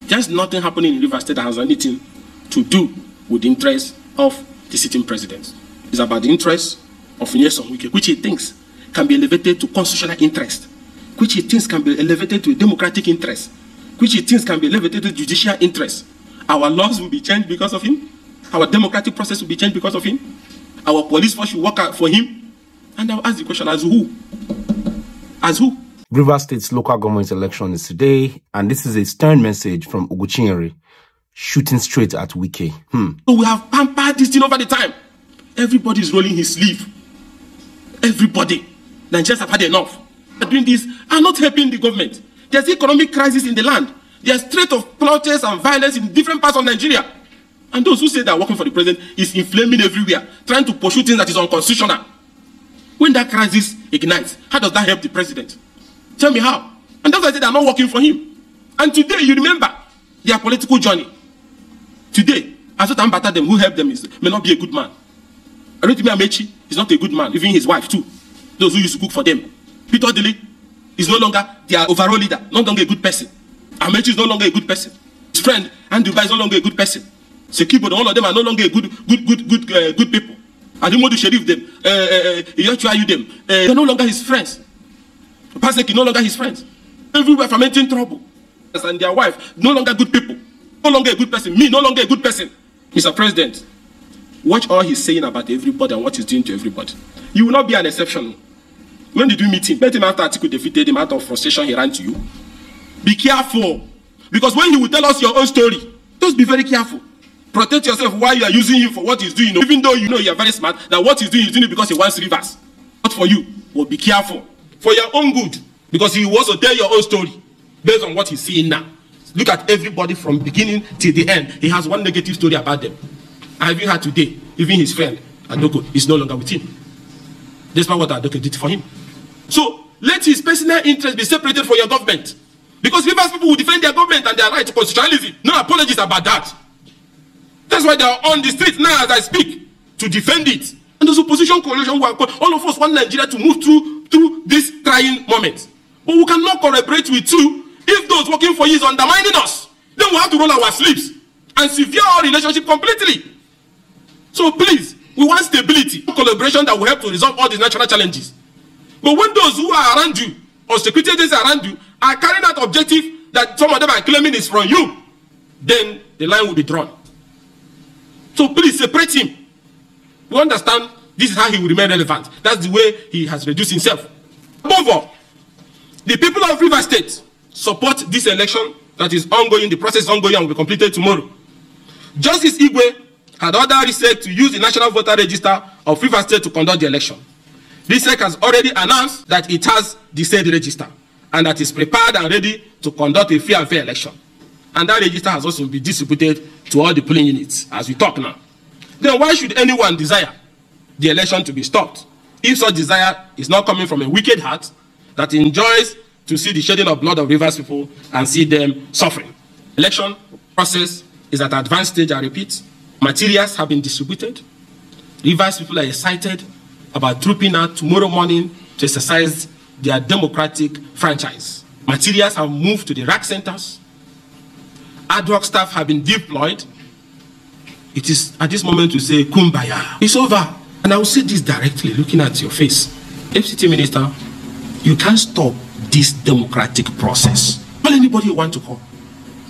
There's nothing happening in Rivers State that has anything to do with the interests of the sitting president. It's about the interests of Nyesom, which he thinks can be elevated to constitutional interest, which he thinks can be elevated to a democratic interest, which he thinks can be elevated to judicial interest. Our laws will be changed because of him. Our democratic process will be changed because of him. Our police force will work out for him. And I'll ask the question, as who? As who? Rivers State's local government election is today, and this is a stern message from Ugochinyere, shooting straight at Wike. So we have pampered this thing over the time. Everybody is rolling his sleeve. Everybody. Nigerians have had enough. They're doing this and not helping the government. There's economic crisis in the land. There's threat of protests and violence in different parts of Nigeria. And those who say they're working for the president is inflaming everywhere, trying to pursue things that is unconstitutional. When that crisis ignites, how does that help the president? Tell me how. And that's why I say they're not working for him. And today, you remember their political journey. Today, Azotan Bata, them who helped them may not be a good man. Aretimi Amechi is not a good man, even his wife too. Those who used to cook for them. Peter Dele is no longer their overall leader, no longer a good person. Amechi is no longer a good person. His friend Andrew is no longer a good person. Sekibo, all of them are no longer good people. Adimodu Sheriff them, Iyochuayu them, they're no longer his friends. Paseki no longer his friends. Everywhere fermenting trouble. And their wife, no longer good people. No longer a good person. Me, no longer a good person. Mr. President, watch all he's saying about everybody and what he's doing to everybody. You will not be an exception. When did you meet him? Met him after Atiku defeated him out of frustration he ran to you. Be careful. Because when he will tell us your own story, just be very careful. Protect yourself while you are using him for what he's doing. Even though you know you are very smart, that what he's doing it because he wants Rivers. Not for you. But be careful. For your own good. Because he wants to tell your own story based on what he's seeing now. Look at everybody from beginning till the end. He has one negative story about them. I even had today, even his friend, Adoko, is no longer with him. Despite what Adoko did for him. So let his personal interest be separated from your government. Because Rivers people will defend their government and their right to constitutionalism. No apologies about that. That's why they are on the street now as I speak to defend it. And those opposition coalition, all of us want Nigeria to move through this trying moment. But we cannot collaborate with you if those working for you is undermining us. Then we have to roll our sleeves and sever our relationship completely. So please, we want stability, collaboration that will help to resolve all these natural challenges. But when those who are around you or security agencies around you are carrying out objective that some of them are claiming is from you, then the line will be drawn. So please separate him. We understand this is how he will remain relevant. That's the way he has reduced himself. Above all, the people of Rivers State support this election that is ongoing. The process is ongoing and will be completed tomorrow. Justice Igwe had ordered RSIEC to use the National Voter Register of Rivers State to conduct the election. RSIEC has already announced that it has the said register and that it's prepared and ready to conduct a free and fair election. And that register has also been distributed to all the polling units as we talk now. Then why should anyone desire the election to be stopped if such desire is not coming from a wicked heart that enjoys to see the shedding of blood of Rivers people and see them suffering? Election process is at advanced stage, I repeat. Materials have been distributed. Rivers people are excited about trooping out tomorrow morning to exercise their democratic franchise. Materials have moved to the rack centers. Ad hoc staff have been deployed. It is at this moment to say, Kumbaya. It's over. And I will say this directly, looking at your face. FCT Minister, you can't stop this democratic process. Call anybody you want to call.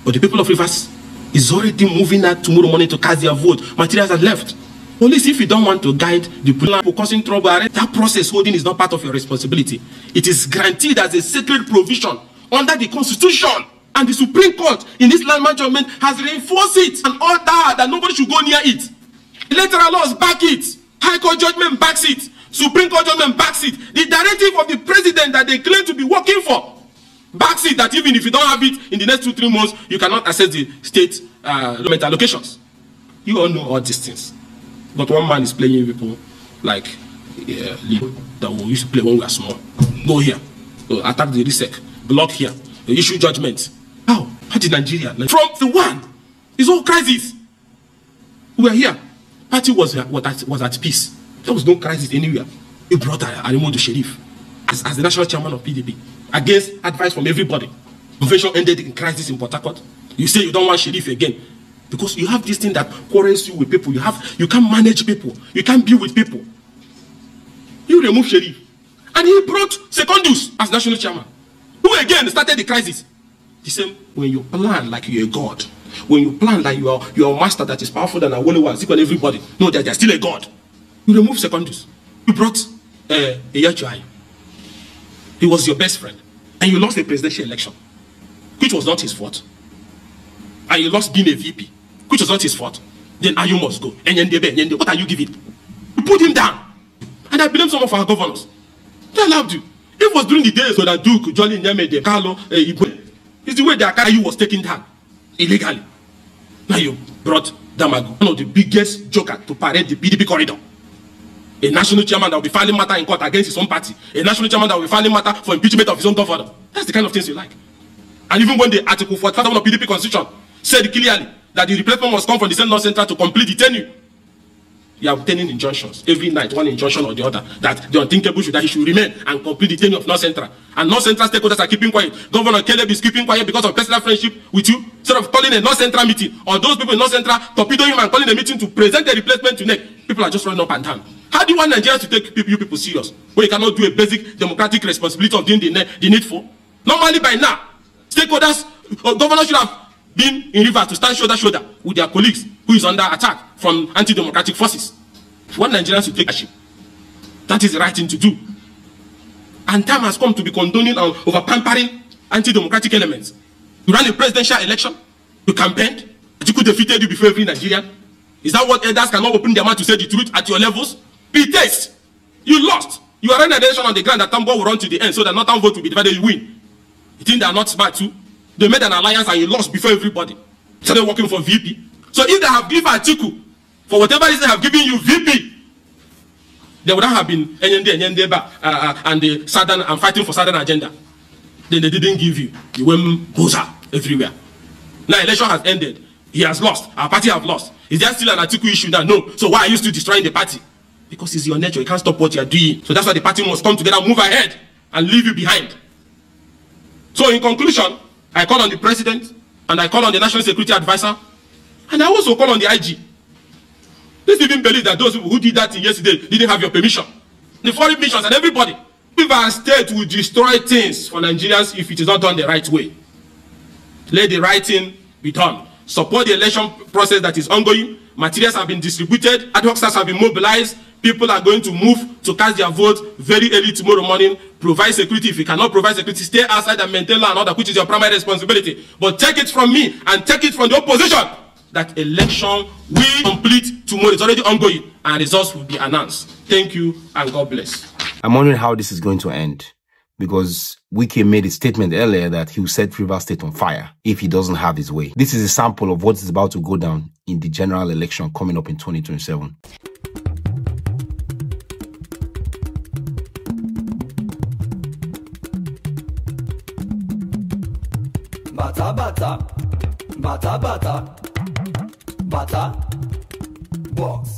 But the people of Rivers is already moving out tomorrow morning to cast their vote. Materials are left. Police, if you don't want to guide the people for causing trouble, that process holding is not part of your responsibility. It is guaranteed as a sacred provision under the Constitution. And the Supreme Court in this land judgment has reinforced it and ordered that nobody should go near it. Electoral laws back it. High Court judgment backs it. Supreme Court judgment backs it. The directive of the president that they claim to be working for backs it, that even if you don't have it in the next 2-3 months, you cannot access the state government allocations. You all know all these things. But one man is playing people like that we used to play when we were small. Go here, attack the RSIEC, block here, issue judgment. How? How did Nigeria? From the one, it's all crisis. We were here. Party was at peace. There was no crisis anywhere. He brought Arimodu Sheriff as the national chairman of PDP against advice from everybody. Convention ended in crisis in Port Harcourt. You say you don't want sheriff again because you have this thing that quarrels you with people. You can't manage people. You can't be with people. You remove sheriff. And he brought Secondus as national chairman, who again started the crisis. The same, when you plan like you're a god, when you plan like you are a master that is powerful than a only one, equal everybody, no, they're still a god. You remove Secondus. You brought Eyachuai. He was your best friend. And you lost the presidential election, which was not his fault. And you lost being a VP, which was not his fault. Then Ayu must go. What are you giving? You put him down. And I blame some of our governors. They allowed you. It was during the days so that Duke, Jolly Nyamede, Carlo, Igwe. It's the way that Akayu was taken down illegally. Now you brought Damagu, one of the biggest joker to parade the PDP corridor. A national chairman that will be filing matter in court against his own party. A national chairman that will be filing matter for impeachment of his own governor. That's the kind of things you like. And even when the Article 47 of PDP Constitution said clearly that the replacement must come from the same North Central to complete the tenure, you are obtaining injunctions every night, one injunction or the other, that the unthinkable should that he should remain and complete the tenure of North Central. And North Central stakeholders are keeping quiet. Governor Caleb is keeping quiet because of personal friendship with you. Instead of calling a North Central meeting, or those people in North Central torpedoing him and calling a meeting to present the replacement to NEC, people are just running up and down. How do you want Nigerians to take you people serious when you cannot do a basic democratic responsibility of doing the needful? Normally by now, stakeholders or governors should have been in Rivers to stand shoulder to shoulder with their colleagues who is under attack from anti-democratic forces. What Nigerians should take leadership. That is the right thing to do. And time has come to be condoning and over-pampering anti-democratic elements. You ran a presidential election, you campaigned, you could defeated you before every Nigerian. Is that what elders cannot open their mouth to say the truth at your levels? Be taste. You lost. You are running an election on the ground that Tambo will run to the end so that Northern vote will be divided, you win. You think they are not smart too? They made an alliance and you lost before everybody. Started working for VP. So if they have given Atiku, for whatever reason they have given you VP, they would have been Enyende and the Southern and fighting for Southern agenda. Then they didn't give you. You went boza everywhere. Now election has ended. He has lost. Our party have lost. Is there still an Atiku issue now? No. So why are you still destroying the party? Because it's your nature. You can't stop what you are doing. So that's why the party must come together, move ahead, and leave you behind. So in conclusion, I call on the president, and I call on the National Security Advisor, and I also call on the IG. Let's even believe that those people who did that thing yesterday didn't have your permission. The foreign missions and everybody. If our state will destroy things for Nigerians if it is not done the right way. Let the right thing be done. Support the election process that is ongoing. Materials have been distributed. Ad hoc staffs have been mobilized. People are going to move to cast their vote very early tomorrow morning. Provide security. If you cannot provide security, stay outside and maintain law and order, which is your primary responsibility. But take it from me and take it from the opposition that election will complete tomorrow. It's already ongoing and results will be announced. Thank you and God bless. I'm wondering how this is going to end, because Wike made a statement earlier that he will set Rivers State on fire if he doesn't have his way. This is a sample of what is about to go down in the general election coming up in 2027. Bata bata, bata bata, bata box.